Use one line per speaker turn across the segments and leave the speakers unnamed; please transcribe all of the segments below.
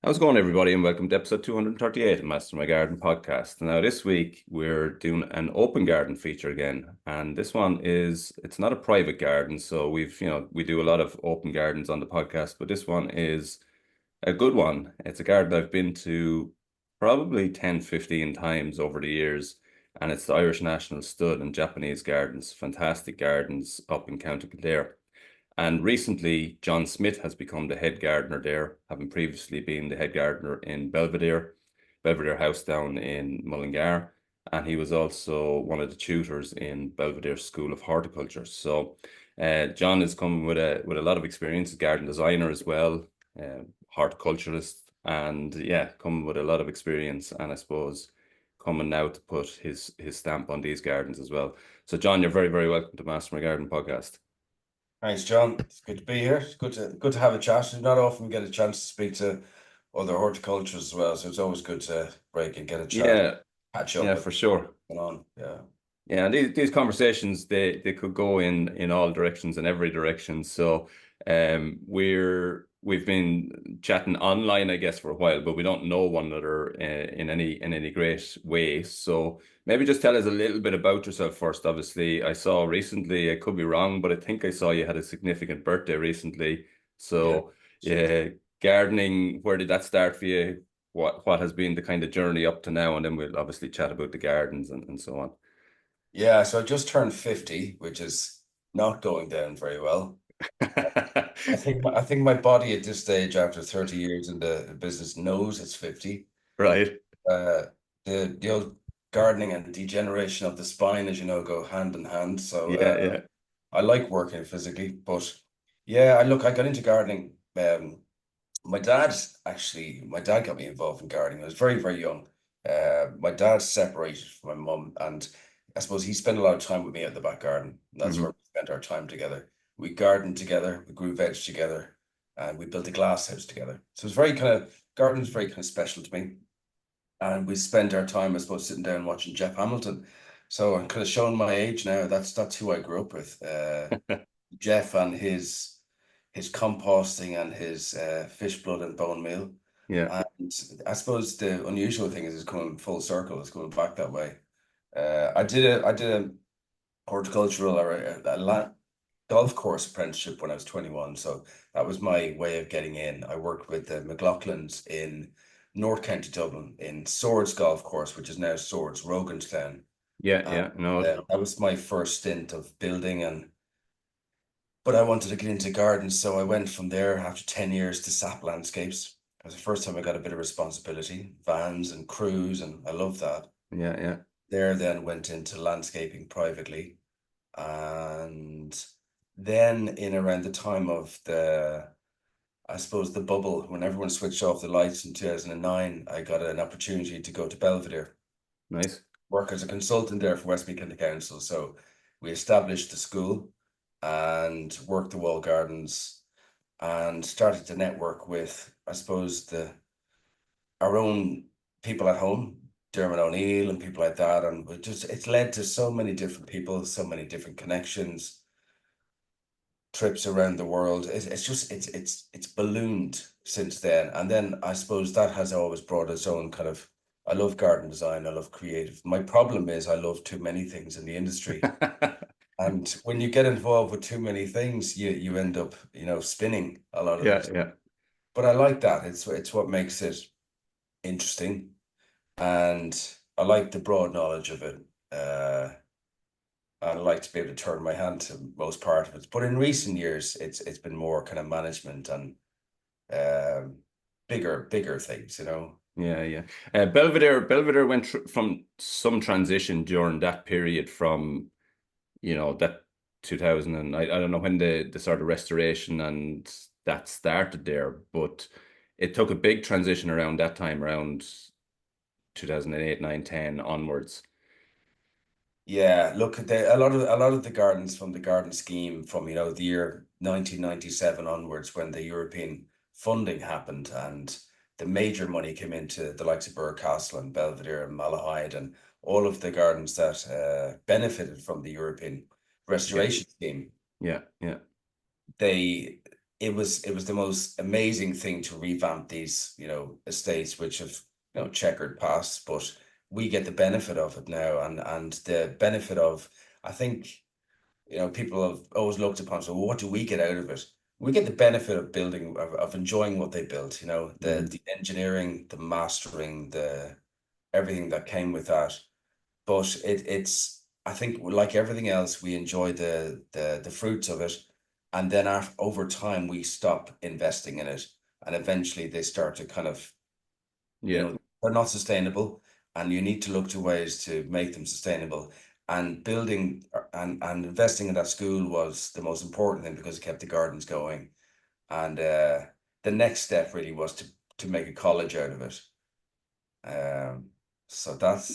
How's it going, everybody, and welcome to episode 238 of Master My Garden podcast. Now, this week we're doing an open garden feature again, and this one it's not a private garden, so we do a lot of open gardens on the podcast, but this one is a good one. It's a garden I've been to probably 10, 15 times over the years, and it's the Irish National Stud and Japanese Gardens, fantastic gardens up in County Kildare. And recently, John Smith has become the head gardener there, having previously been the head gardener in Belvedere House down in Mullingar. And he was also one of the tutors in Belvedere School of Horticulture. So John is coming with a lot of experience, garden designer as well, horticulturalist, and yeah, coming with a lot of experience. And I suppose coming now to put his stamp on these gardens as well. So John, you're very, very welcome to Master My Garden podcast.
Thanks, John. It's good to be here. It's good to have a chat. It's not often we get a chance to speak to other horticulturists as well, so it's always good to break and get a chat,
Yeah,
catch up
yeah,
with
for
what's
sure.
going on. Yeah.
Yeah, and these conversations they could go in all directions and every direction. So we've been chatting online, I guess, for a while, but we don't know one another in any great way. So maybe just tell us a little bit about yourself first. Obviously, I saw recently, I could be wrong, but I think I saw you had a significant birthday recently.
Yeah.
So yeah, gardening, where did that start for you? What has been the kind of journey up to now? And then we'll obviously chat about the gardens and so on.
Yeah, so I just turned 50, which is not going down very well. I think my body at this stage, after 30 years in the business, knows it's 50.
Right.
Uh, the old gardening and degeneration of the spine, as you know, go hand in hand. So
Yeah, yeah.
I like working physically, but yeah, I got into gardening. My dad got me involved in gardening. I was very, very young. My dad separated from my mum, and I suppose he spent a lot of time with me at the back garden. That's
Hmm.
where we spent our time together. We gardened together, we grew veg together, and we built a glass house together. So it's very kind of gardening is very kind of special to me. And we spent our time, I suppose, sitting down watching Jeff Hamilton. So I'm kind of showing my age now. That's who I grew up with. Jeff and his composting and his fish blood and bone meal.
Yeah.
And I suppose the unusual thing is it's coming full circle. It's going back that way. I did a horticultural or a golf course apprenticeship when I was 21. So that was my way of getting in. I worked with the McLaughlins in North County Dublin in Swords Golf Course, which is now Swords Roganstown.
Yeah,
And
yeah. No.
that was my first stint of building and but I wanted to get into gardens, so I went from there after 10 years to SAP Landscapes. It was the first time I got a bit of responsibility, vans and crews, and I love that.
Yeah, yeah.
There then went into landscaping privately. And then in around the time of I suppose the bubble, when everyone switched off the lights in 2009, I got an opportunity to go to Belvedere,
Nice.
work as a consultant there for Westmeath County Council. So we established the school and worked the wall gardens and started to network with, I suppose, the our own people at home, Dermot O'Neill and people like that. And it's led to so many different people, so many different connections, trips around the world. It's ballooned since then. And then I suppose that has always brought its own kind of I love garden design, I love creative. My problem is I love too many things in the industry. And when you get involved with too many things, you end up, spinning a lot of
Yeah,
this.
yeah.
But I like that. It's what makes it interesting. And I like the broad knowledge of it. I like to be able to turn my hand to most part of it. But in recent years, it's been more kind of management and um, bigger things, you know.
Yeah, yeah. Belvedere went tr from some transition during that period from, that 2000 and I don't know when the sort of restoration and that started there, but it took a big transition around that time, around 2008, 9, 10 onwards.
Yeah, look at a lot of the gardens from the garden scheme from the year 1997 onwards when the European funding happened and the major money came into the likes of Castle and Belvedere and Malahide and all of the gardens that benefited from the European
Yeah,
restoration scheme.
yeah, yeah.
They it was the most amazing thing to revamp these, estates which have, checkered past, but we get the benefit of it now, and the benefit of, I think, people have always looked upon, so well, what do we get out of it? We get the benefit of building, of enjoying what they built,
Mhm.
the engineering, the mastering, the everything that came with that. But it's, I think, like everything else, we enjoy the fruits of it, and then over time we stop investing in it, and eventually they start to kind of,
Yeah,
they're not sustainable, and you need to look to ways to make them sustainable. And building and investing in that school was the most important thing because it kept the gardens going. And the next step really was to make a college out of it. Um, so that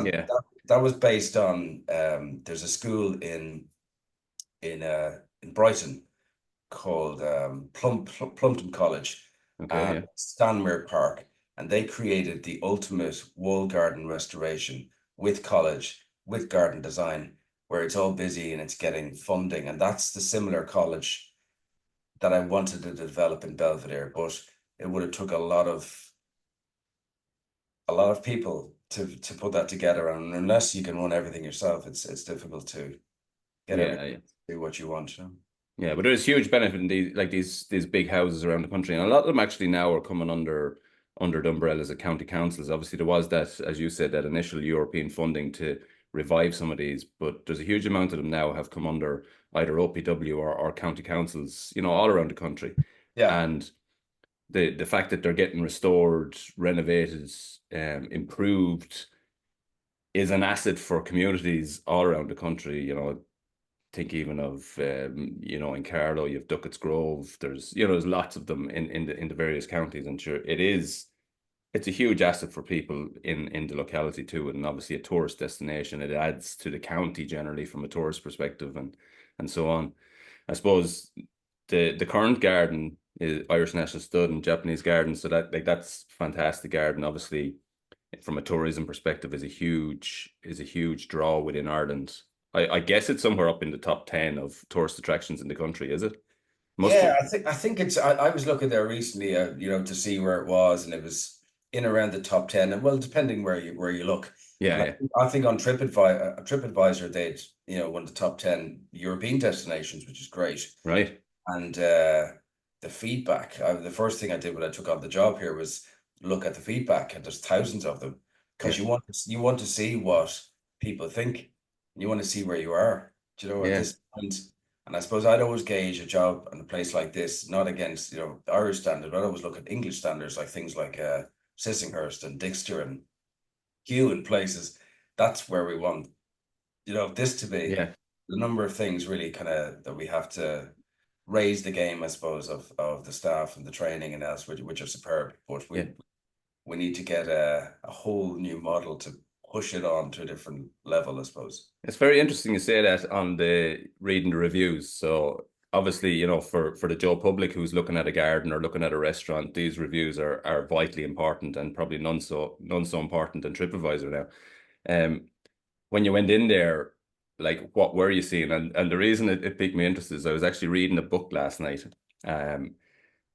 yeah.
that was based on, there's a school in Brighton called, Plumpton College
Okay,
and
yeah.
Stanmere Park, and they created the ultimate wall garden restoration with college, with garden design, where it's all busy and it's getting funding, and that's the similar college that I wanted to develop in Belvedere, but it would have took a lot of people to put that together, and unless you can run everything yourself, it's difficult to get
Yeah,
everything
yeah.
to do what you want.
Yeah, but there's huge benefit in these big houses around the country, and a lot of them actually now are coming under the umbrellas of county councils. Obviously, there was that, as you said, that initial European funding to revive some of these, but there's a huge amount of them now have come under either OPW or county councils, all around the country.
Yeah.
And the fact that they're getting restored, renovated, improved is an asset for communities all around the country. Think even of in Carlow you have Duckett's Grove. There's lots of them in the various counties, and sure it's a huge asset for people in the locality too, and obviously a tourist destination. It adds to the county generally from a tourist perspective, and so on. I suppose the current garden is Irish National Stud and Japanese garden, so that's fantastic garden. Obviously, from a tourism perspective, is a huge draw within Ireland. I guess it's somewhere up in the top 10 of tourist attractions in the country, is it? Must
Yeah,
be.
I think it's. I was looking there recently, to see where it was, and it was in around the top 10. And well, depending where you look,
Yeah,
and
yeah.
I think on TripAdvisor they'd, one of the top 10 European destinations, which is great.
Right.
And the feedback, the first thing I did when I took on the job here was look at the feedback, and there's thousands of them, because
Yeah.
you want to see what people think. You want to see where you are. Do you know at
Yeah.
this point? And I suppose I'd always gauge a job and a place like this not against, the Irish standard. I'd always look at English standards, like things like Sissinghurst and Dixter and Kew and places. That's where we want, this to be.
Yeah.
The number of things really kind of that we have to raise the game, I suppose, of the staff and the training and else, which are superb. But
Yeah.
we need to get a whole new model to push it on to a different level, I suppose.
It's very interesting you say that on the reading the reviews. So obviously, for the Joe public who's looking at a garden or looking at a restaurant, these reviews are vitally important, and probably none so important than TripAdvisor now. When you went in there, like what were you seeing? And the reason it piqued me interest is I was actually reading a book last night. Um,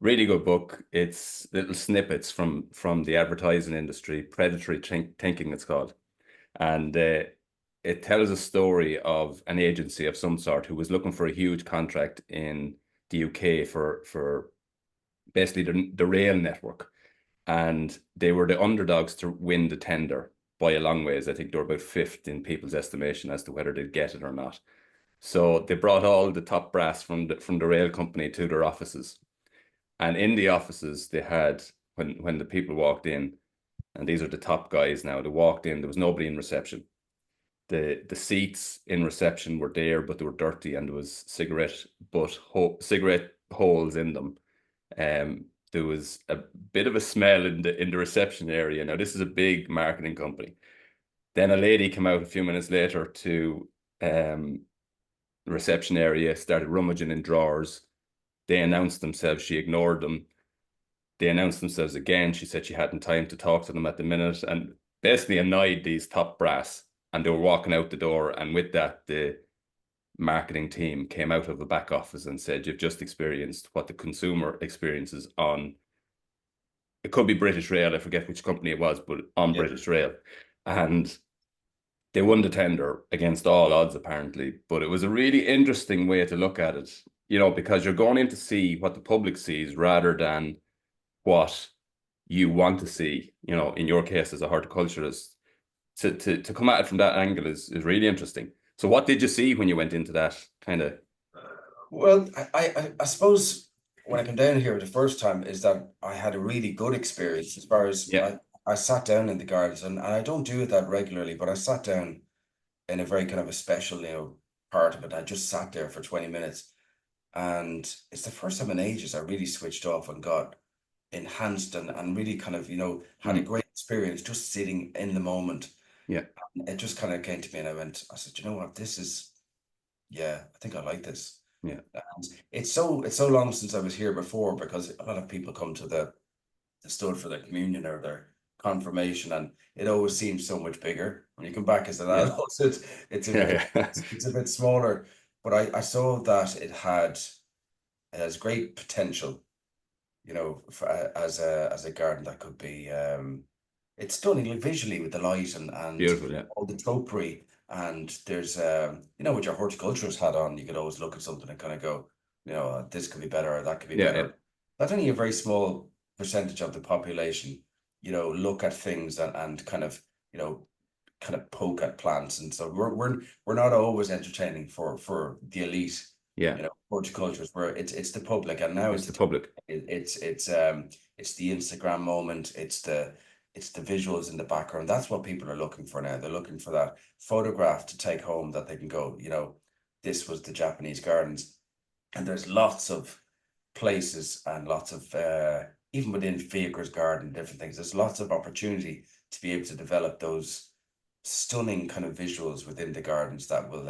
Really good book. It's little snippets from the advertising industry, predatory thinking it's called, and it tells a story of an agency of some sort who was looking for a huge contract in the UK for basically the rail network, and they were the underdogs to win the tender by a long ways. I think they were about fifth in people's estimation as to whether they'd get it or not. So they brought all the top brass from the rail company to their offices, and in the offices they had, when the people walked in, and these are the top guys now. They walked in, there was nobody in reception. The seats in reception were there, but they were dirty, and there was cigarette holes in them. There was a bit of a smell in the reception area. Now this is a big marketing company. Then a lady came out a few minutes later to um, the reception area, started rummaging in drawers. They announced themselves. She ignored them. They announced themselves again. She said she hadn't time to talk to them at the minute, and basically annoyed these top brass. And they were walking out the door. And with that, marketing team came out of the back office and said, you've just experienced what the consumer experiences on, it could be British Rail, I forget which company it was, but on
Yeah.
British Rail. And they won the tender against all odds, apparently. But it was a really interesting way to look at it, because you're going in to see what the public sees rather than what you want to see, in your case as a horticulturist. To come at it from that angle is really interesting. So what did you see when you went into that kind of?
Well, I suppose when I came down here the first time is that I had a really good experience as far as
Yeah,
I sat down in the gardens, and I don't do it that regularly, but I sat down in a very kind of a special, part of it. I just sat there for 20 minutes, and it's the first time in ages I really switched off and got enhanced and really kind of, had a
mm,
great experience just sitting in the moment.
yeah,
It just kind of came to me and I said, you know what, this is, yeah, I think I like this.
yeah,
And it's so long since I was here before because a lot of people come to the stud for their communion or their confirmation, and it always seems so much bigger. When you come back as an
yeah,
adult, it's a bit
yeah, yeah,
it's a bit smaller. But I saw that it has great potential, as a garden that could be it's stunning like, visually with the light and
beautiful, yeah,
all the topiary. And there's with your horticulturist hat on, you could always look at something and kind of go, this could be better or that could be
yeah, yeah,
better. That's only a very small percentage of the population, look at things and kind of poke at plants. And so we're not always entertaining for the elite,
yeah.
horticulturists, where it's the public. And now
It's the public.
it's the Instagram moment, it's the visuals in the background. That's what people are looking for now. They're looking for that photograph to take home that they can go, this was the Japanese gardens. And there's lots of places and lots of even within Fiacre's garden, different things. There's lots of opportunity to be able to develop those stunning kind of visuals within the gardens that will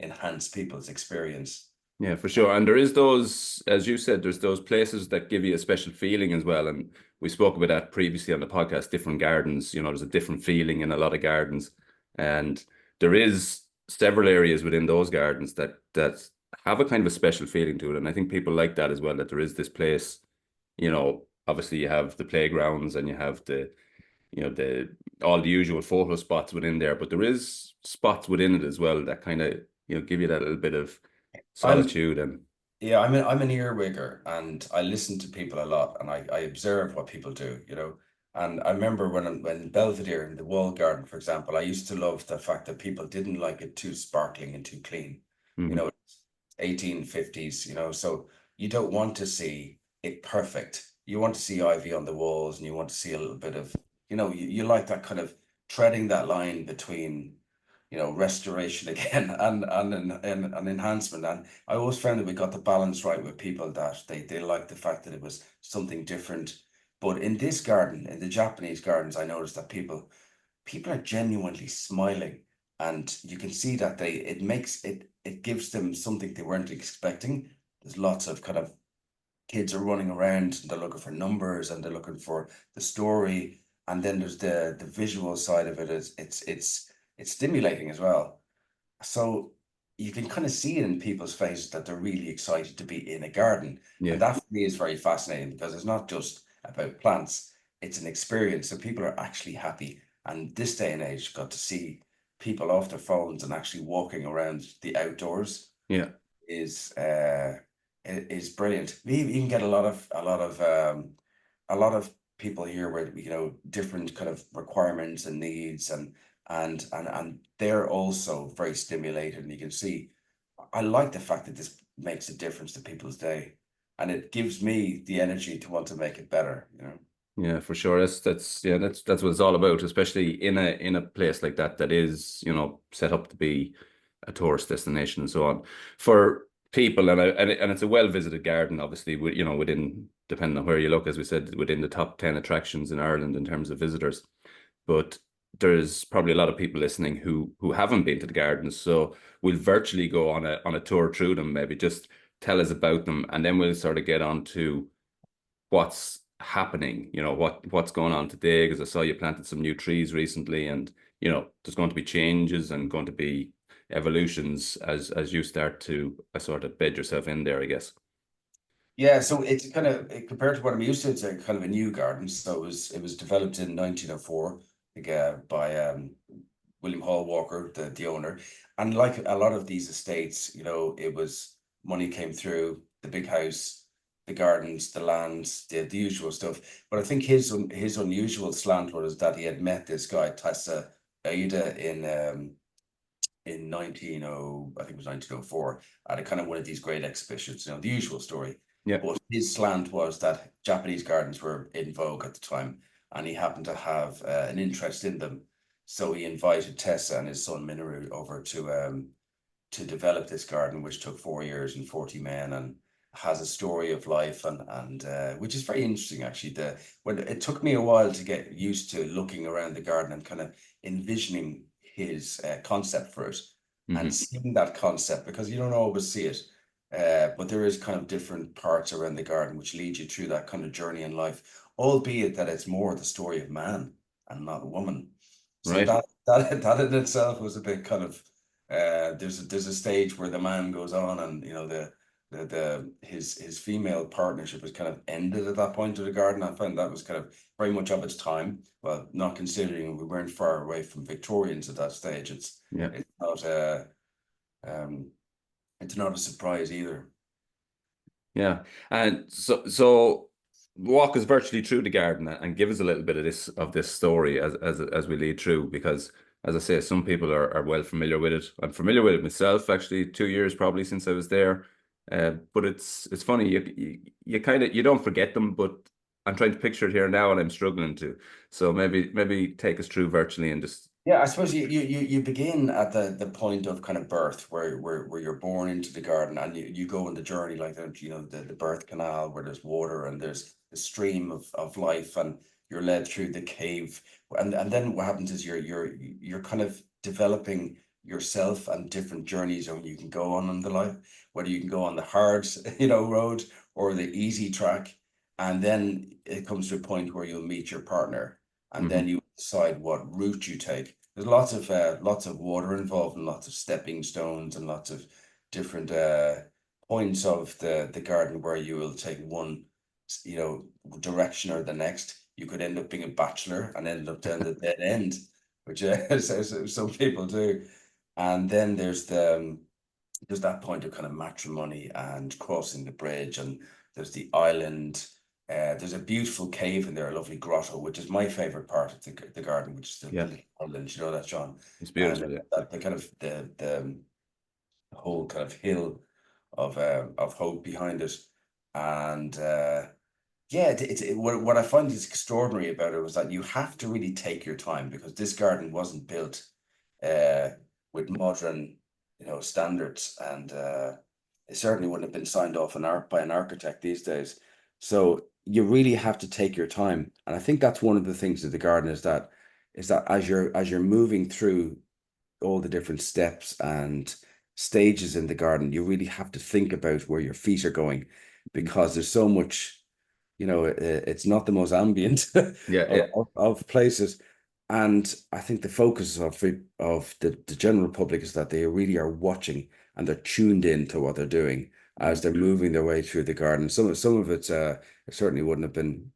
enhance people's experience.
Yeah, for sure. And there is those, as you said, there's those places that give you a special feeling as well. And we spoke about that previously on the podcast, different gardens, there's a different feeling in a lot of gardens. And there is several areas within those gardens that have a kind of a special feeling to it. And I think people like that as well, that there is this place, obviously you have the playgrounds and you have the all the usual photo spots within there, but there is spots within it as well that kind of, give you that little bit of
I'm
solitude and
Yeah, I'm an earwigger and I listen to people a lot and I observe what people do. And I remember when Belvedere in the wall garden, for example, I used to love the fact that people didn't like it too sparkling and too clean. You
Mhm.
know, 1850s, so you don't want to see it perfect. You want to see ivy on the walls and you want to see a little bit of, you like that kind of treading that line between restoration again and enhancement. And I always found that we got the balance right with people, that they liked the fact that it was something different. But in this garden, in the Japanese gardens, I noticed that people are genuinely smiling, and you can see that it gives them something they weren't expecting. There's lots of kind of kids are running around and they're looking for numbers and they're looking for the story. And then there's the visual side of it. It's stimulating as well. So you can kind of see it in people's faces that they're really excited to be in a garden.
Yeah,
And that for me is very fascinating because it's not just about plants, it's an experience. So people are actually happy. And this day and age, got to see people off their phones and actually walking around the outdoors
yeah,
is is brilliant. We even get a lot of people here with different kind of requirements and needs, and they're also very stimulated. And you can see, I like the fact that this makes a difference to people's day, and it gives me the energy to want to make it better.
yeah, for sure. That's what it's all about, especially in a place like that is, set up to be a tourist destination and so on for people. And it's a well visited garden, obviously, within, depending on where you look, as we said, within the top 10 attractions in Ireland in terms of visitors. But there's probably a lot of people listening who haven't been to the gardens, so we'll virtually go on a tour through them. Maybe just tell us about them, and then we'll sort of get on to what's happening, what's going on today, because I saw you planted some new trees recently, and there's going to be changes and going to be evolutions as you start to sort of bed yourself in there, I guess.
Yeah, so it's kind of compared to what I'm used to, it's a kind of a new garden. So it was developed in 1904, like, by William Hall Walker, the owner. And like a lot of these estates, it was money came through, the big house, the gardens, the lands, the usual stuff. But I think his unusual slant was that he had met this guy, Tessa Aida, in 1900, I think it was 1904, at a kind of one of these great exhibitions, the usual story.
Yeah.
But his slant was that Japanese gardens were in vogue at the time, and he happened to have an interest in them. So he invited Tessa and his son Minoru over to develop this garden, which took 4 years and 40 men, and has a story of life, and which is very interesting actually. When it took me a while to get used to looking around the garden and kind of envisioning his concept for it, and
Hmm.
seeing that concept, because you don't always see it. But there is kind of different parts around the garden which lead you through that kind of journey in life, albeit that it's more the story of man and not a woman. So
Right.
that in itself was a bit kind of there's a stage where the man goes on, and his female partnership was kind of ended at that point of the garden. I found that was kind of very much of its time. Well, not considering we weren't far away from Victorians at that stage.
Yeah.
It's not um it's not a surprise either.
Yeah. And so walk us virtually through the garden and give us a little bit of this story as we lead through, because as I say, some people are well familiar with it. I'm familiar with it myself, actually, 2 years probably since I was there. But it's funny, you kind of you don't forget them, but I'm trying to picture it here now and I'm struggling to. So maybe take us through virtually and just
Yeah, I suppose you begin at the point of kind of birth, where you're born into the garden, and you go on the journey like that, the birth canal, where there's water and there's the stream of life, and you're led through the cave. And then what happens is you're kind of developing yourself and different journeys and you can go on in the life, whether you can go on the hard, road, or the easy track. And then it comes to a point where you'll meet your partner, and then
Mhm.
you decide what route you take. There's lots of water involved, and lots of stepping stones, and lots of different points of the garden where you will take one, direction or the next. You could end up being a bachelor and end up down the dead end, which some people do. And then there's that point of kind of matrimony and crossing the bridge, and there's the island. There's a beautiful cave in there, a lovely grotto, which is my favorite part of the garden, which is the
Yeah,
little island. You know that, John?
it's
And
beautiful. Yeah.
the kind of the whole kind of hill of hope behind it, and yeah, what I find is extraordinary about it was that you have to really take your time, because this garden wasn't built uh, with modern, standards, and it certainly wouldn't have been signed off by an architect these days. So you really have to take your time, and I think that's one of the things of the garden is that as you're moving through all the different steps and stages in the garden, you really have to think about where your feet are going, because there's so much, it's not the most ambient
Yeah, yeah.
of places. And I think the focus of the general public is that they really are watching, and they're tuned in to what they're doing as they're moving their way through the garden. Some of it certainly wouldn't have been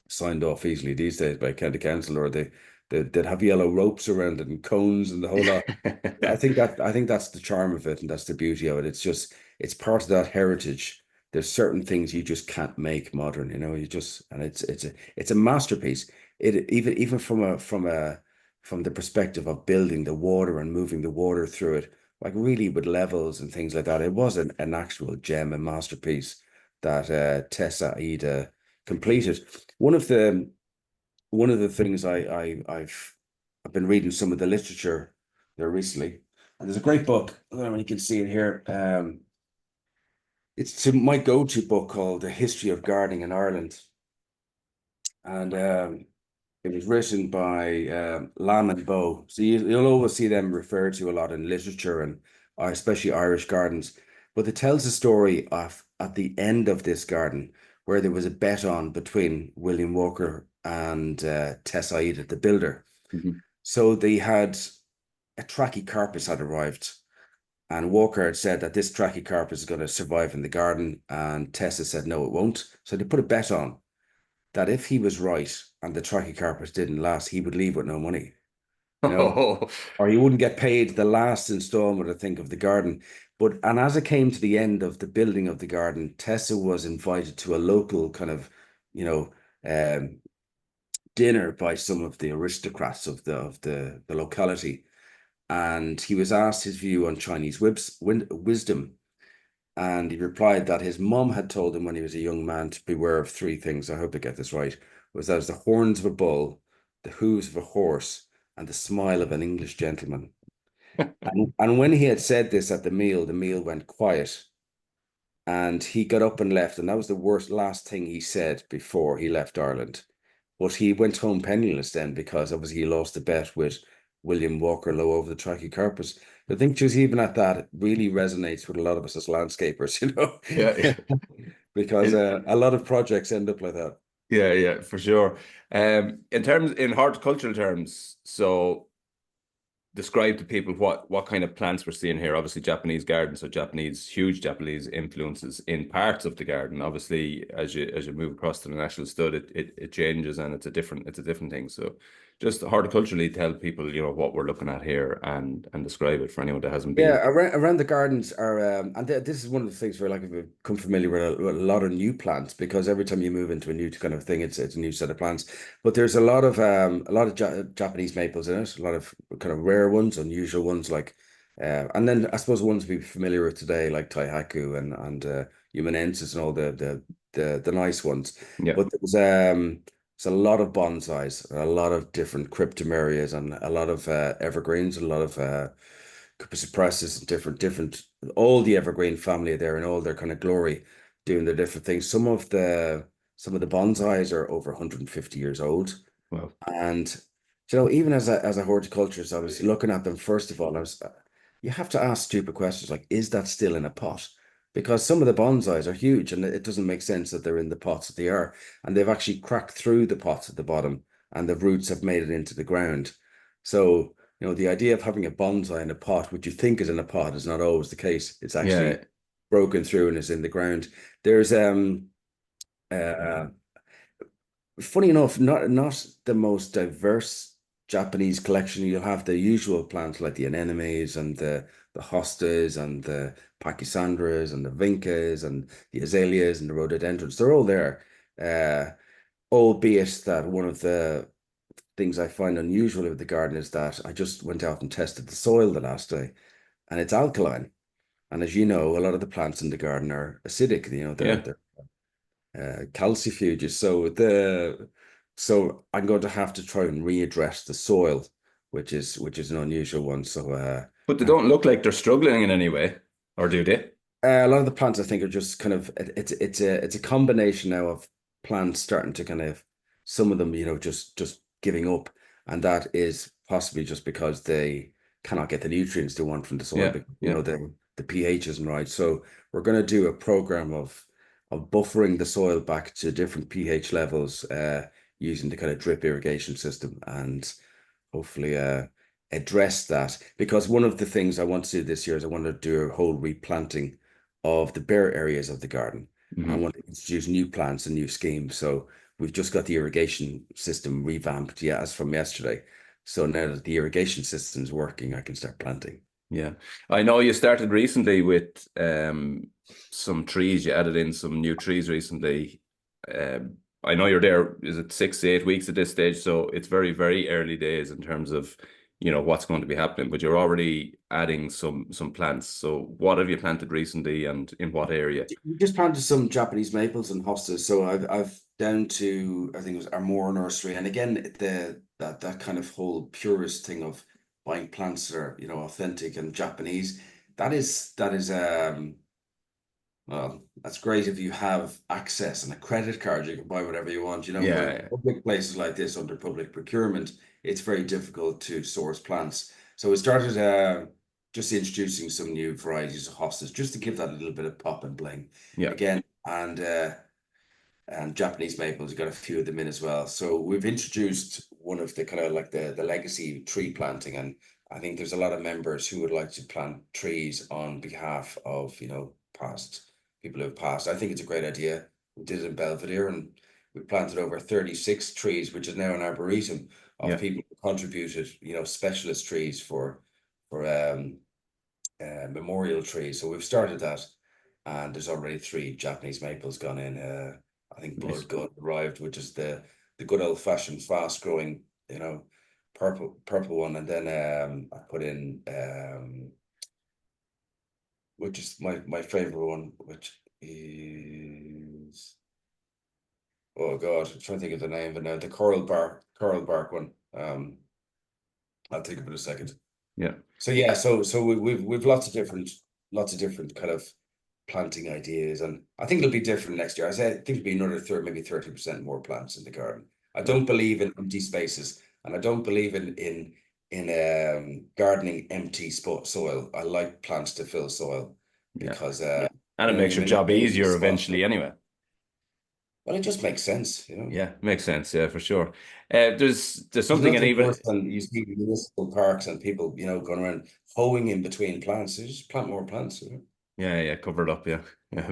signed off easily these days by county council, or they'd have yellow ropes around it and cones and the whole lot. I think that's the charm of it, and that's the beauty of it. It's part of that heritage. There's certain things you just can't make modern, and it's a masterpiece. It even from the perspective of building the water and moving the water through it, like really with levels and things like that. It was an actual gem, a masterpiece that Tessa Ida completed. One of the one of the things I've been reading some of the literature there recently, and there's a great book. I don't know if you can see it here. It's my go-to book called The History of Gardening in Ireland, and it was written by Lamb and Bow. So you'll always see them referred to a lot in literature, and especially Irish gardens. But it tells the story of at the end of this garden, where there was a bet on between William Walker and Tess Ida, the builder.
Mhm.
So they had
a trachycarpus had arrived, and Walker had said that this trachycarpus is going to survive in the garden, and Tessa said no, it won't. So they put a bet on that if he was right and the trachycarpus didn't last, he would leave with no money, you know,
Oh,
or he wouldn't get paid the last installment, I think, of the garden. But and as it came to the end of the building of the garden, Tessa was invited to a local kind of, you know, um, dinner by some of the aristocrats of the locality, and he was asked his view on Chinese wisdom. And he replied that his mum had told him when he was a young man to beware of three things. I hope I get this right. Was that the horns of a bull, the hooves of a horse, and the smile of an English gentleman. And when he had said this at the meal went quiet, and he got up and left. And that was the worst last thing he said before he left Ireland. But he went home penniless then because obviously he lost the bet with William Walker Low over the trachycarpus. I think just even at that, it really resonates with a lot of us as landscapers, you know,
yeah.
because
It,
a lot of projects end up like that.
yeah, for sure. In horticultural terms, so describe to people what kind of plants we're seeing here. Obviously, Japanese gardens, so huge Japanese influences in parts of the garden. Obviously, as you move across to the national stud, it changes and it's a different thing. So, just horticulturally tell people what we're looking at here and describe it for anyone that hasn't been.
Yeah, around the gardens are, and this is one of the things where like I've become familiar with a lot of new plants because every time you move into a new kind of thing, it's a new set of plants. But there's a lot of Japanese maples in it, a lot of kind of rare ones, unusual ones and then I suppose ones we be familiar with today like Taihaku and Humanensis and all the nice ones.
Yeah.
But there's a lot of bonsais, a lot of different cryptomerias, and a lot of evergreens, a lot of suppresses and different all the evergreen family there in all their kind of glory doing their different things. Some of the bonsais are over 150 years old.
Well,
And even as a horticulturist, I was looking at them first of all. You have to ask stupid questions like, is that still in a pot? Because some of the bonsais are huge, and it doesn't make sense that they're in the pots that they are, and they've actually cracked through the pots at the bottom, and the roots have made it into the ground. So the idea of having a bonsai in a pot, which you think is in a pot, is not always the case. It's
yeah,
actually broken through and is in the ground. There's uh, funny enough, not the most diverse Japanese collection. You'll have the usual plants like the anemones and the hostas and the pachysandras and the vincas and the azaleas and the rhododendrons. They're all there. Uh, Albeit that one of the things I find unusual with the garden is that I just went out and tested the soil the last day, and it's alkaline. And as you know, a lot of the plants in the garden are acidic.
yeah.
They're calcifuges. So I'm going to have to try and readdress the soil, which is an unusual one. So
But they don't look like they're struggling in any way, or do they?
a lot of the plants I think are just kind of it's a combination now of plants starting to kind of some of them just giving up, and that is possibly just because they cannot get the nutrients they want from the soil
Yeah,
because
yeah,
the pH isn't right. So we're going to do a program of buffering the soil back to different pH levels using the kind of drip irrigation system and hopefully address that, because one of the things I want to do this year is I want to do a whole replanting of the bare areas of the garden. I
hmm
want to introduce new plants and new schemes. So we've just got the irrigation system revamped, yeah, as from yesterday. So now that the irrigation system's working, I can start planting.
yeah. I know you started recently with some trees. You added in some new trees recently. I know you're there. Is it 6 to 8 weeks at this stage? So it's very, very early days in terms of what's going to be happening. But you're already adding some plants. So what have you planted recently, and in what area?
We just planted some Japanese maples and hostas. So I've down to I think it was Armore Nursery, and again that kind of whole purist thing of buying plants that are authentic and Japanese. That is well, that's great if you have access and a credit card. You can buy whatever you want. But in
Yeah,
public places like this under public procurement, it's very difficult to source plants. So we started just introducing some new varieties of hostas just to give that a little bit of pop and bling
yeah,
again. And Japanese maples, we got a few of them in as well. So we've introduced one of the kind of like the legacy tree planting, I think there's a lot of members who would like to plant trees on behalf of, past people who have passed. I think it's a great idea. We did it in Belvedere, and we planted over 36 trees, which is now an arboretum of people who contributed, specialist trees for memorial trees. So we've started that, and there's already 3 Japanese maples gone in. I think
Nice.
blood gold arrived, which is the good old fashioned fast growing, purple one, and then I put in which is my favorite one, which is, oh god, I'm trying to think of the name, but now the coral bark one. I'll think of it in a second.
Yeah.
So yeah, so we've lots of different kind of planting ideas, and I think it'll be different next year. I think it'll be another maybe 30% more plants in the garden. I don't believe in empty spaces, and I don't believe in gardening empty soil. I like plants to fill soil because
and it makes your job easier eventually anyway.
Well, it just makes sense,
Yeah, makes sense. Yeah, for sure. There's something, and even
you see municipal parks and people, going around hoeing in between plants. They just plant more plants.
Yeah, covered up. Yeah,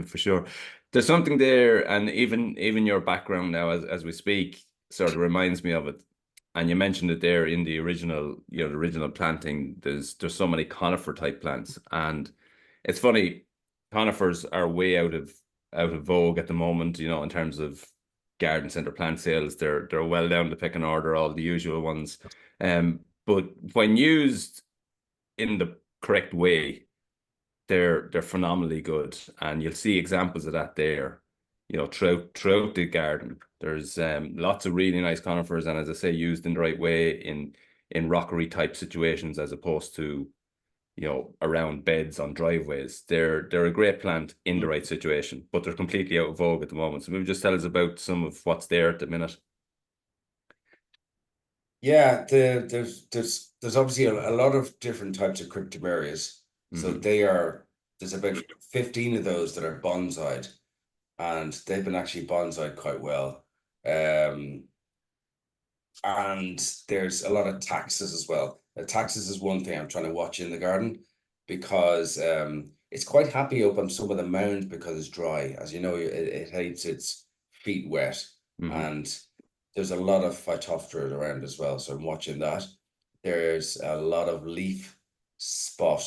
for sure. There's something there, and even your background now, as we speak, sort of reminds me of it. And you mentioned it there in the original, the original planting. There's so many conifer type plants, and it's funny, conifers are way out of vogue at the moment. In terms of garden center plant sales, they're well down the pecking order, all the usual ones. But when used in the correct way, they're phenomenally good, and you'll see examples of that there. Throughout the garden, there's lots of really nice conifers, and as I say, used in the right way in rockery type situations, as opposed to around beds on driveways. They're a great plant in the right situation, but they're completely out of vogue at the moment. So maybe just tell us about some of what's there at the minute.
Yeah, there's obviously a lot of different types of cryptomerias. So there's about 15 of those that are bonsaied, and they've been actually bonsaied quite well. And there's a lot of taxes as well. Taxes is one thing I'm trying to watch in the garden, because it's quite happy up on some of the mound because it's dry. As you know, it hates its feet wet, and there's a lot of phytophthora around as well. So I'm watching that. There's a lot of leaf spot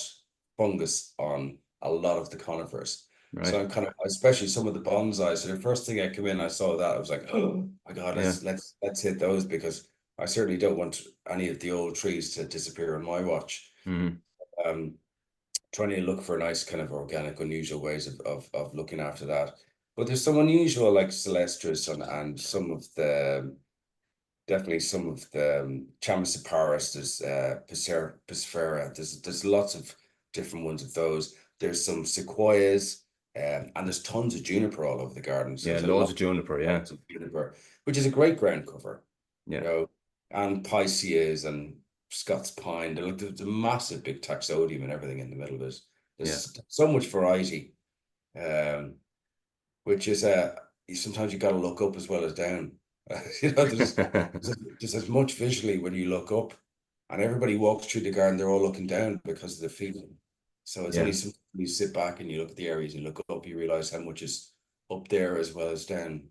fungus on a lot of the conifers.
Right.
So I'm kind of, especially some of the bonsai. So the first thing I come in, I saw that, I was like, oh my God, let's hit those, because I certainly don't want any of the old trees to disappear on my watch. Trying to look for nice kind of organic, unusual ways of looking after that. But there's some unusual, like Celestris and some of the, definitely some of the Chamaecyparis, there's Piscifera, there's lots of different ones of those. There's some sequoias, and there's tons of juniper all over the garden. So
yeah, loads of juniper,
juniper, which is a great ground cover.
Yeah.
And Piceas and Scots pine. There's a massive big taxodium and everything in the middle of it. There's so much variety, which is sometimes you got to look up as well as down. There's as much visually when you look up, and everybody walks through the garden, they're all looking down because of the feeling. So it's only something you sit back and you look at the areas and you look up, you realize how much is up there as well as down,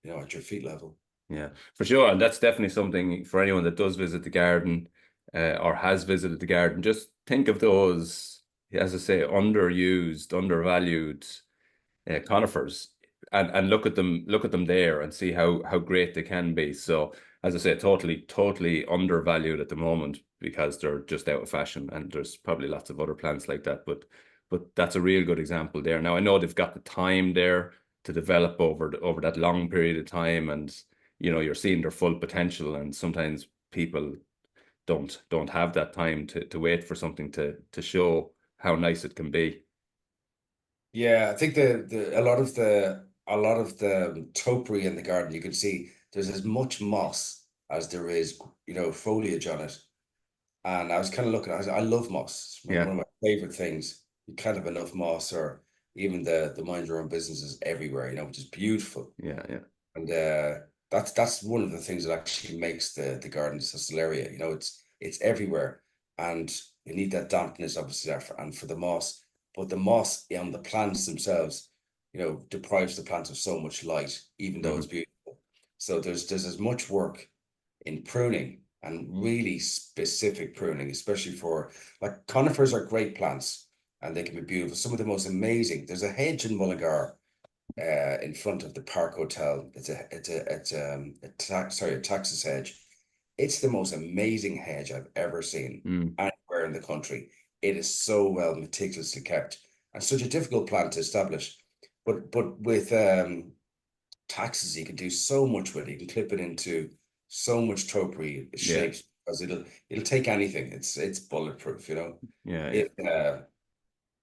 at your feet level.
Yeah, for sure. And that's definitely something for anyone that does visit the garden, or has visited the garden. Just think of those, as I say, underused, undervalued conifers, and look at them there and see how great they can be. So as I say, totally undervalued at the moment because they're just out of fashion, and there's probably lots of other plants like that. But that's a real good example there. Now I know they've got the time there to develop over that long period of time, and you're seeing their full potential, and sometimes people don't have that time to wait for something to show how nice it can be.
Yeah, I think a lot of the topiary in the garden, you can see there's as much moss as there is, foliage on it. And I was kind of looking, I love moss. It's one of my favorite things. You can't have enough moss, or even the mind your own businesses everywhere, which is beautiful.
Yeah.
And that's one of the things that actually makes the garden Siciliaria. It's everywhere. And You need that dampness, obviously, there and for the moss. But the moss on the plants themselves, deprives the plants of so much light, even though it's beautiful. So there's as much work in pruning and really specific pruning, especially for like conifers are great plants and they can be beautiful. Some of the most amazing. There's a hedge in Mullingar in front of the Park Hotel. It's a taxus hedge. It's the most amazing hedge I've ever seen anywhere in the country. It is so well meticulously kept and such a difficult plant to establish. But with taxes, you can do so much with it. You can clip it into so much topiary shapes because it'll take anything. It's bulletproof,
Yeah.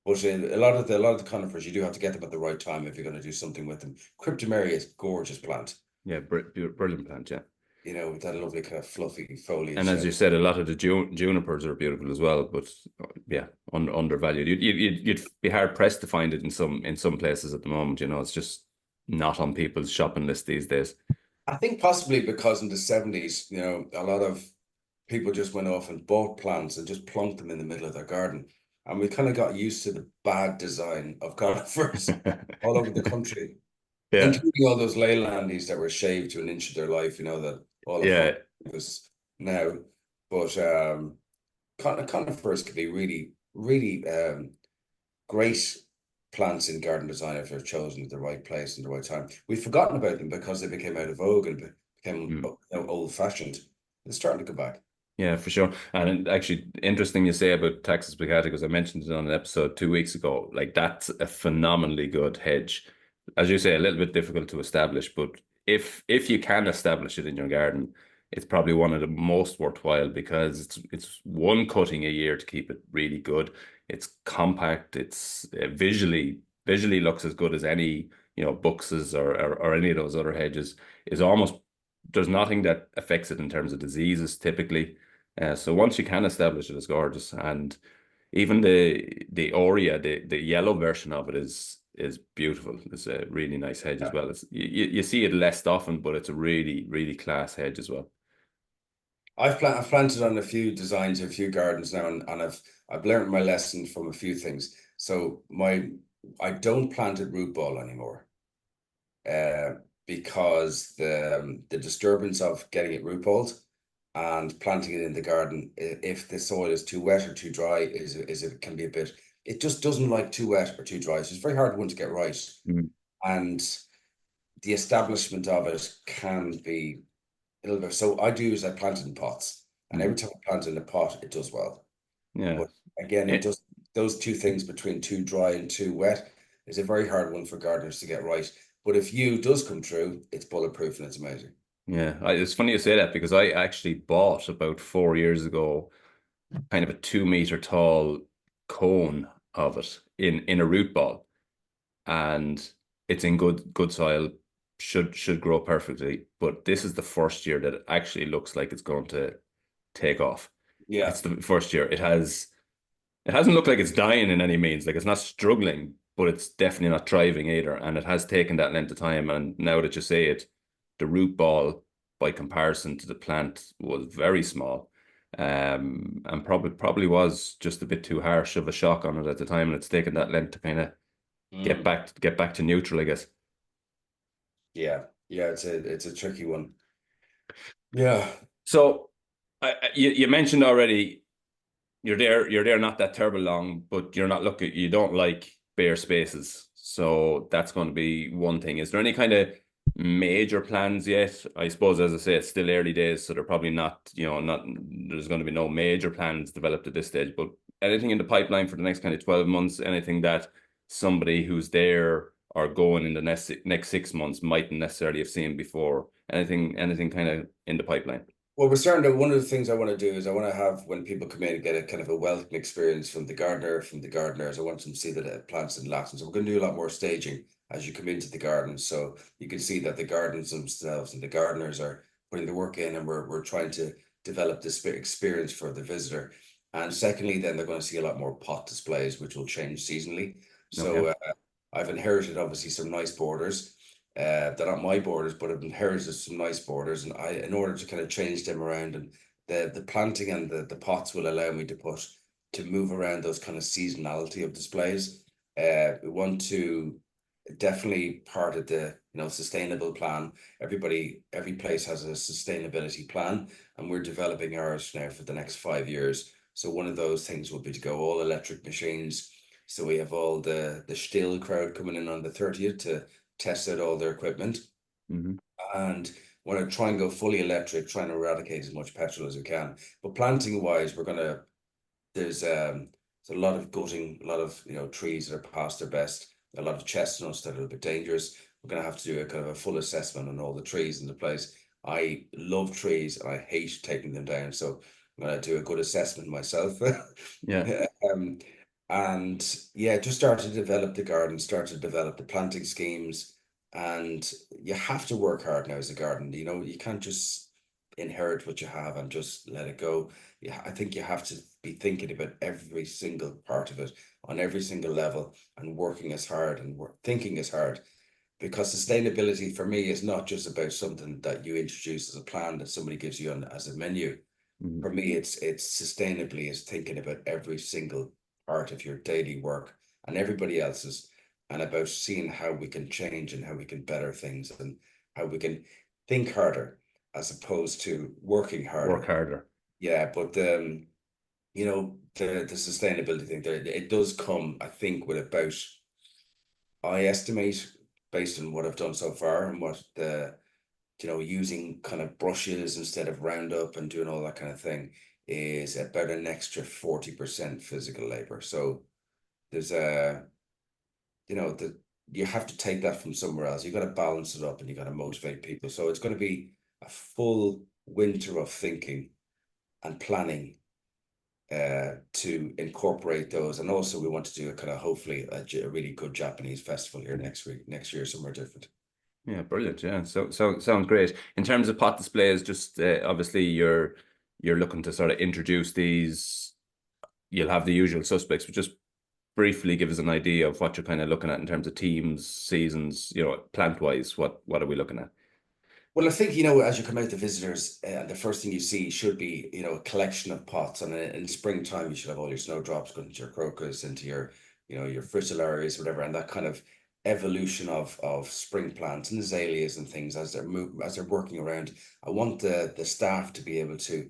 But a lot of the conifers, you do have to get them at the right time if you're going to do something with them. Cryptomeria is a gorgeous plant.
Yeah, brilliant plant, yeah.
With that lovely kind of fluffy foliage.
And as you said, a lot of the junipers are beautiful as well, but yeah, undervalued. You'd be hard pressed to find it in some places at the moment. It's just not on people's shopping list these days.
I think possibly because in the 70s, a lot of people just went off and bought plants and just plunked them in the middle of their garden. And we kind of got used to the bad design of conifers all over the country, including all those Leylandis that were shaved to an inch of their life, that all of was now. But conifers could be really, really great plants in garden design if they're chosen at the right place and the right time. We've forgotten about them because they became out of vogue and became old-fashioned. It's starting to go back.
Yeah, for sure. And actually, interesting you say about Taxus baccata because I mentioned it on an episode 2 weeks ago. Like, that's a phenomenally good hedge. As you say, a little bit difficult to establish, but if you can establish it in your garden, it's probably one of the most worthwhile because it's one cutting a year to keep it really good. It's compact. It's visually looks as good as any buxus or any of those other hedges. Is almost there's nothing that affects it in terms of diseases typically. So once you can establish it, it's gorgeous. And even the Aurea, the yellow version of it is beautiful. It's a really nice hedge as well. You see it less often, but it's a really, really class hedge as well.
I've planted on a few designs, a few gardens now, and I've learned my lesson from a few things. So I don't plant at root ball anymore, because the disturbance of getting it root balled and planting it in the garden, if the soil is too wet or too dry, it can be a bit. It just doesn't like too wet or too dry. So it's a very hard one to get right, and the establishment of it can be a little bit. So I plant it in pots, and every time I plant it in a pot, it does well.
Yeah.
But again, it does those two things between too dry and too wet is a very hard one for gardeners to get right. But if you does come true, it's bulletproof and it's amazing.
Yeah, it's funny you say that because I actually bought about 4 years ago kind of a 2 meter tall cone of it in a root ball, and it's in good soil, should grow perfectly. But this is the first year that it actually looks like it's going to take off.
Yeah,
It's the first year. It hasn't looked like it's dying in any means. Like, it's not struggling, but it's definitely not thriving either. And it has taken that length of time. And now that you say it, the root ball, by comparison to the plant, was very small. And probably was just a bit too harsh of a shock on it at the time. And it's taken that length to kind of get back to neutral, I guess.
Yeah, it's a tricky one. Yeah.
So you mentioned already you're there not that terrible long, but you don't like bare spaces. So that's going to be one thing. Is there any kind of major plans yet? I suppose, as I say, it's still early days, so they're probably not, there's going to be no major plans developed at this stage, but anything in the pipeline for the next kind of 12 months, anything that somebody who's there or going in the next 6 months mightn't necessarily have seen before, anything kind of in the pipeline?
Well, one of the things I want to do is I want to have, when people come in and get a kind of a welcome experience from the gardeners, I want them to see the plants and lats. So we're going to do a lot more staging as you come into the garden. So you can see that the gardens themselves and the gardeners are putting the work in, and we're trying to develop this experience for the visitor. And secondly, then they're going to see a lot more pot displays, which will change seasonally. So I've inherited obviously some nice borders. They're not my borders, but I've inherited some nice borders, and in order to kind of change them around, and the planting and the pots will allow me to put move around those kind of seasonality of displays. We want to definitely part of the sustainable plan. Every place has a sustainability plan, and we're developing ours now for the next 5 years. So one of those things will be to go all electric machines. So we have all the Still crowd coming in on the 30th to test out all their equipment, and want to try and go fully electric, trying to eradicate as much petrol as we can. But planting wise, there's a lot of gutting, a lot of trees that are past their best, a lot of chestnuts that are a bit dangerous. We're going to have to do a kind of a full assessment on all the trees in the place. I love trees and I hate taking them down, so I'm going to do a good assessment myself.
Yeah.
And yeah, just start to develop the garden, start to develop the planting schemes, and you have to work hard now as a gardener. You can't just inherit what you have and just let it go. Yeah, I think you have to be thinking about every single part of it on every single level, and working as hard and thinking as hard, because sustainability for me is not just about something that you introduce as a plan that somebody gives you as a menu. For me, it's sustainably is thinking about every single part of your daily work and everybody else's, and about seeing how we can change and how we can better things and how we can think harder as opposed to working harder.
Work harder.
Yeah, but the sustainability thing there, it does come, I think, with about, I estimate, based on what I've done so far and what using kind of brushes instead of Roundup and doing all that kind of thing, is about an extra 40% physical labor. So there's you have to take that from somewhere else. You got to balance it up and you got to motivate people. So it's going to be a full winter of thinking and planning to incorporate those. And also we want to do a kind of, hopefully, a really good Japanese festival here next year, somewhere different.
Yeah, brilliant. Yeah, so sounds great. In terms of pot displays, just obviously you're looking to sort of introduce these. You'll have the usual suspects, but just briefly give us an idea of what you're kind of looking at in terms of teams, seasons, plant wise. What are we looking at?
Well, I think, as you come out to visitors, the first thing you see should be, a collection of pots. And in springtime, you should have all your snowdrops going into your crocus, into your, your fritillaries, whatever. And that kind of evolution of spring plants and azaleas and things as they're working around. I want the staff to be able to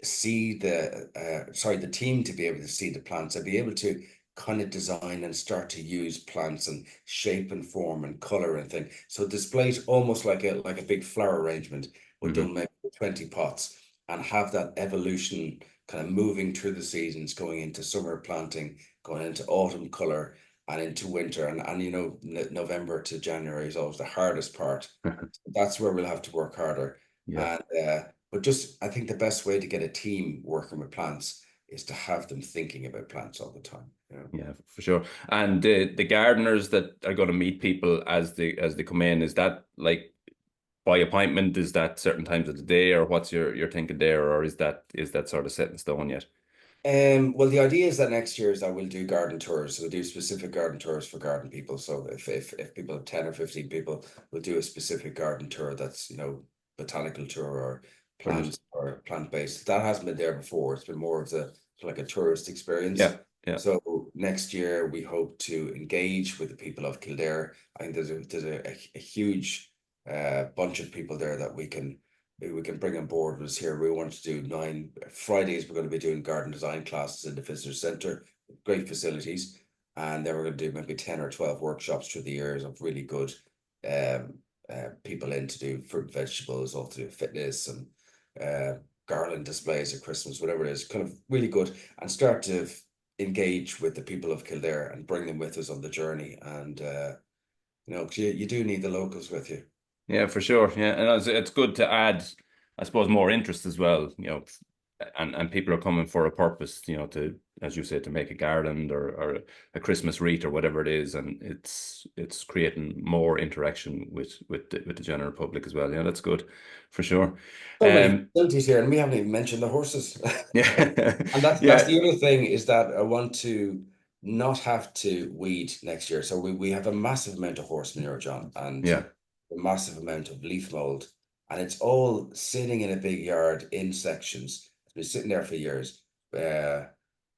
see the team to be able to see the plants and be able to kind of design and start to use plants and shape and form and color and thing. So displays almost like a big flower arrangement, but done maybe with 20 pots, and have that evolution kind of moving through the seasons, going into summer planting, going into autumn color, and into winter. And November to January is always the hardest part. That's where we'll have to work harder.
Yeah.
And but just, I think the best way to get a team working with plants is to have them thinking about plants all the time.
Yeah, for sure. And the gardeners that are going to meet people as they come in, is that like by appointment? Is that certain times of the day, or what's your thinking there, or is that sort of set in stone yet?
Well, the idea is that next year is that we'll do garden tours. So we'll do specific garden tours for garden people. So if people have 10 or 15 people, we'll do a specific garden tour that's, botanical tour or plants or plant-based. That hasn't been there before. It's been more of like a tourist experience.
Yeah. Yeah.
So next year we hope to engage with the people of Kildare. I think there's a huge bunch of people there that we can bring on board with us here. We want to do 9 Fridays. We're going to be doing garden design classes in the visitor centre, great facilities, and then we're going to do maybe 10 or 12 workshops through the years of really good people in to do fruit and vegetables, all to do fitness and garland displays at Christmas, whatever it is, kind of really good, and start to engage with the people of Kildare and bring them with us on the journey. And you do need the locals with you.
Yeah, for sure. Yeah, and it's good to add, I suppose, more interest as well. And people are coming for a purpose. To, as you said, to make a garland or a Christmas wreath or whatever it is, and it's creating more interaction with the general public as well. Yeah, that's good, for sure.
So many facilities here, and we haven't even mentioned the horses.
Yeah,
and that's the other thing, is that I want to not have to weed next year. So we have a massive amount of horse manure, John, and
yeah,
a massive amount of leaf mold, and it's all sitting in a big yard in sections. It's been sitting there for years.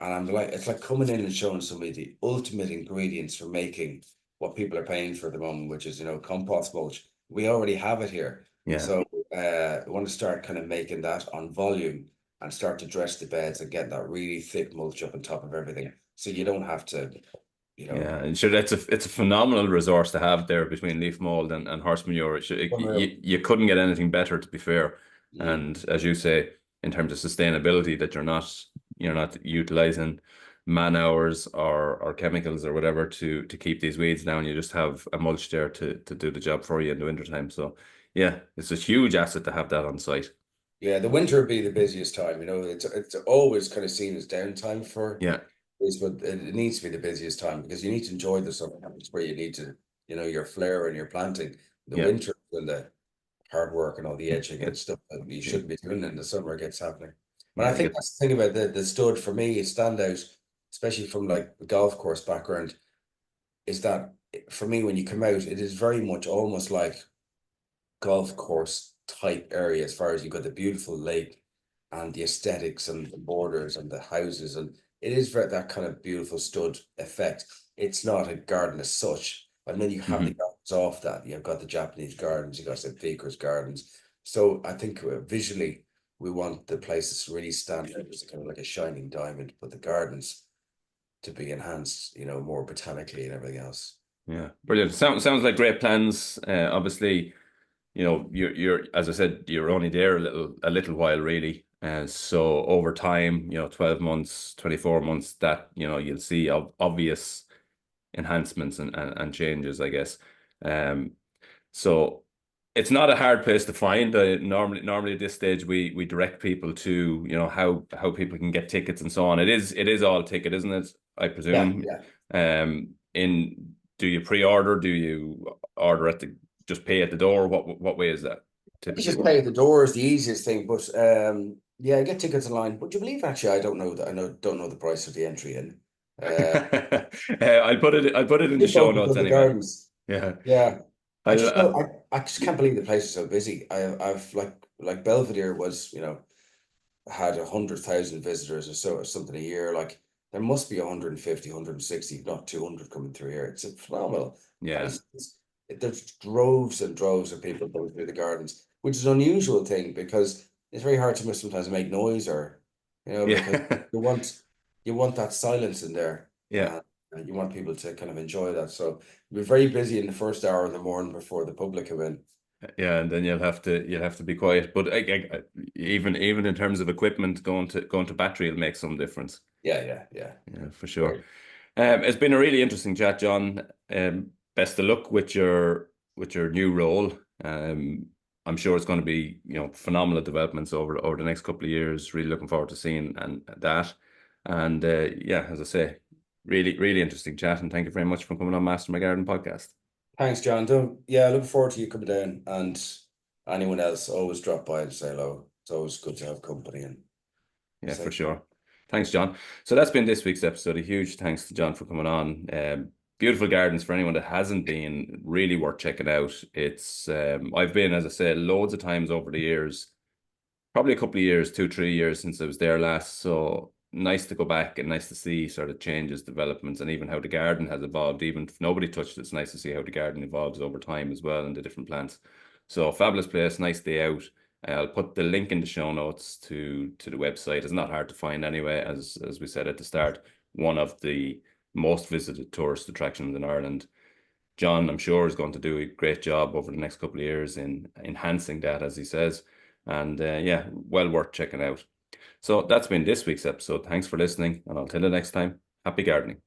And I'm like, it's like coming in and showing somebody the ultimate ingredients for making what people are paying for at the moment, which is, compost mulch. We already have it here.
Yeah.
So I want to start kind of making that on volume and start to dress the beds and get that really thick mulch up on top of everything. So you don't have to,
Yeah, and sure, it's a phenomenal resource to have there between leaf mold and horse manure.
unreal.
You couldn't get anything better, to be fair.
Mm.
And as you say, in terms of sustainability, that you're not utilizing man hours or chemicals or whatever to keep these weeds down. You just have a mulch there to do the job for you in the wintertime. So yeah, it's a huge asset to have that on site.
Yeah, the winter would be the busiest time. It's always kind of seen as downtime for
Yeah,
this, but it needs to be the busiest time because you need to enjoy the summer. It's where you need to, your flair and your planting. The
yeah,
winter when the hard work and all the edging and
it,
stuff that you
yeah,
shouldn't be doing in the summer gets happening. But I
yeah.
think that's the thing about the stud for me, it stand out, especially from like the golf course background, is that for me when you come out, it is very much almost like golf course type area as far as you got the beautiful lake and the aesthetics and the borders and the houses, and it is very that kind of beautiful stud effect. It's not a garden as such, and then you have the
Mhm.
gardens off that. You've got the Japanese gardens, you've got the Baker's gardens. So I think visually we want the places to really stand out as kind of like a shining diamond, but the gardens to be enhanced, more botanically and everything else.
Yeah, brilliant. Sounds like great plans. Obviously, you're as I said, you're only there a little while really. So over time, 12 months, 24 months, that you'll see obvious enhancements and changes, I guess. Um, so it's not a hard place to find. Normally at this stage we direct people to how people can get tickets and so on. It is all ticket, isn't it? I
Yeah,
presume.
yeah.
In Do you pre-order? Do you order just pay at the door? What way is that
It's
typically
just
work?
pay at the door is the easiest thing, but yeah, I get tickets online. Would you believe actually I don't know that don't know the price of the entry in.
I'll put it in the
They
show
focus
notes
on the
anyway.
gardens.
Yeah.
Yeah. I
I'll
just know I just can't believe the place is so busy. I've like Belvedere was, had 100,000 visitors or so or something a year. Like there must be 150, 160, if not 200 coming through here. It's a phenomenal
Yeah.
place. There's droves and droves of people going through the gardens, which is an unusual thing because it's very hard to sometimes make noise or, because
Yeah.
you want you want that silence in there.
Yeah.
And you want people to kind of enjoy that. So we're very busy in the first hour in the morning before the public come in.
Yeah, and then you'll have to be quiet. But even in terms of equipment, going to battery will make some difference.
Yeah, yeah, yeah.
Yeah, for sure.
Great.
It's been a really interesting chat, John. Best of luck with your new role. I'm sure it's going to be phenomenal developments over the next couple of years. Really looking forward to seeing and that. And yeah, as I say, really really interesting chat. And thank you very much for coming on Master My Garden podcast.
Thanks, John. Yeah, looking forward to you coming down and anyone else always drop by and say hello. It's always good to have company and
Yeah, for
say,
sure. Thanks, John. So that's been this week's episode. A huge thanks to John for coming on. Beautiful gardens for anyone that hasn't been, really worth checking out. I've been, as I said, loads of times over the years, probably a couple of years, 2, 3 years since I was there last. So nice to go back and nice to see sort of changes, developments, and even how the garden has evolved. Even if nobody touched it, it's nice to see how the garden evolves over time as well and the different plants. So fabulous place, nice day out. I'll put the link in the show notes to the website. It's not hard to find anyway, as we said at the start. One of the most visited tourist attractions in Ireland. John, I'm sure, is going to do a great job over the next couple of years in enhancing that, as he says. And yeah, well worth checking out. So that's been this week's episode. Thanks for listening, and until the next time, happy gardening.